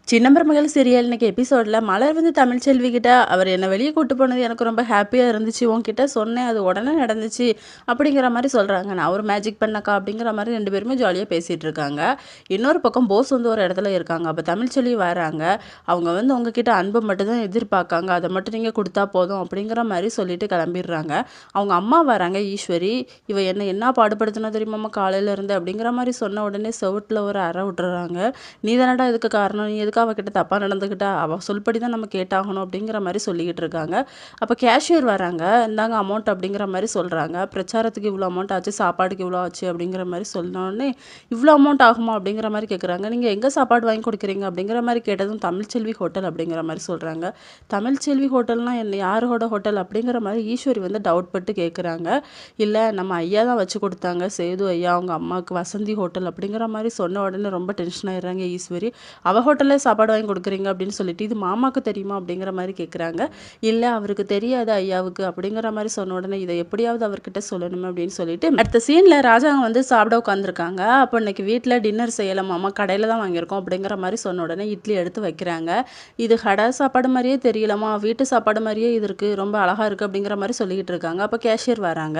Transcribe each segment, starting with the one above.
சின்ன மருமகள் சீரியல் இன்னைக்கு எபிசோடில் மலர் வந்து தமிழ்ச்செல்வி கிட்ட அவர் என்னை வெளியே கூட்டு போனது எனக்கு ரொம்ப ஹாப்பியாக இருந்துச்சு, உன்கிட்ட சொன்னேன் அது உடனே நடந்துச்சு அப்படிங்கிற மாதிரி சொல்கிறாங்க. நான் ஒரு மேஜிக் பண்ணக்கா அப்படிங்கிற மாதிரி ரெண்டு பேருமே ஜாலியாக பேசிகிட்டு இருக்காங்க. இன்னொரு பக்கம் போஸ் வந்து ஒரு இடத்துல இருக்காங்க. அப்போ தமிழ்ச்செல்வி வராங்க. அவங்க வந்து உங்ககிட்ட அன்பு மட்டும் தான் எதிர்பார்க்காங்க, அதை மட்டும் நீங்கள் கொடுத்தா போதும் அப்படிங்கிற மாதிரி சொல்லிட்டு கிளம்பிடுறாங்க. அவங்க அம்மா வராங்க, ஈஸ்வரி. இவ என்ன பாடுபடுத்தினா தெரியுமாம்மா காலையில இருந்து அப்படிங்கிற மாதிரி சொன்ன உடனே செவுட்டில் ஒரு அறை விட்டுறாங்க. நீ தானடா இதுக்கு காரணம், நீ எதுக்கு அவகிட்ட தப்பாக நடந்துக்கிட்டா, அவள் சொல்படி தான் நம்ம கேட்டாகணும் அப்படிங்கிற மாதிரி சொல்லிக்கிட்டு இருக்காங்க. அப்போ கேஷியர் வராங்க. இந்தாங்க அமௌண்ட் அப்படிங்கிற மாதிரி சொல்கிறாங்க. பிரச்சாரத்துக்கு இவ்வளோ அமௌண்ட் ஆச்சு, சாப்பாடுக்கு இவ்வளோ ஆச்சு அப்படிங்கிற மாதிரி சொன்னோடனே இவ்வளோ அமௌண்ட் ஆகுமா அப்படிங்கிற மாதிரி கேட்குறாங்க. நீங்கள் எங்கே சாப்பாடு வாங்கி கொடுக்குறீங்க அப்படிங்கிற மாதிரி கேட்டதும் தமிழ்ச்செல்வி ஹோட்டல் அப்படிங்கிற மாதிரி சொல்கிறாங்க. தமிழ்ச்செல்வி ஹோட்டல்னா என்ன, யாரோட ஹோட்டல் அப்படிங்கிற மாதிரி ஈஸ்வரி வந்து டவுட் பட்டு கேட்குறாங்க. இல்லை நம்ம ஐயா தான் வச்சு கொடுத்தாங்க, சேது ஐயா அவங்க அம்மாவுக்கு வசந்தி ஹோட்டல் அப்படிங்கிற மாதிரி சொன்ன உடனே ரொம்ப டென்ஷன் ஆயிடுறாங்க ஈஸ்வரி. அவள் ஹோட்டலில் சாப்பாடு வாங்கி கொடுக்குறீங்க அப்படின்னு சொல்லிட்டு இது மாமாவுக்கு தெரியுமா அப்படிங்கிற மாதிரி கேட்குறாங்க. இல்லை அவருக்கு தெரியாது ஐயாவுக்கு அப்படிங்கிற மாதிரி சொன்ன உடனே இதை எப்படியாவது அவர்கிட்ட சொல்லணும் அப்படின்னு சொல்லிட்டு அடுத்த சீனில் ராஜாங்க வந்து சாப்பிட உட்காந்துருக்காங்க. அப்போ இன்னைக்கு வீட்டில் டின்னர் செய்யலாம் மாமா, கடையில் தான் வாங்கியிருக்கோம் அப்படிங்கிற மாதிரி சொன்ன உடனே இட்லி எடுத்து வைக்கிறாங்க. இது கடை சாப்பாடு மாதிரியே தெரியலமா, வீட்டு சாப்பாடு மாதிரியே இது இருக்குது, ரொம்ப அழகாக இருக்குது அப்படிங்கிற மாதிரி சொல்லிக்கிட்டு இருக்காங்க. அப்போ கேஷியர் வராங்க.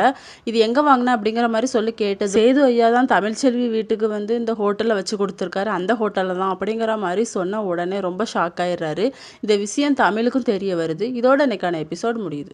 இது எங்கே வாங்கினா அப்படிங்கிற மாதிரி சொல்லி கேட்டது சேது ஐயா தான் தமிழ்ச்செல்வி வீட்டுக்கு வந்து இந்த ஹோட்டலில் வச்சு கொடுத்துருக்காரு, அந்த ஹோட்டலில் தான் அப்படிங்கிற மாதிரி சொன்ன உடனே ரொம்ப ஷாக் ஆயிடுறாரு. இந்த விஷயம் தமிழுக்கும் தெரிய வருது. இதோட இன்னைக்கான எபிசோட் முடியுது.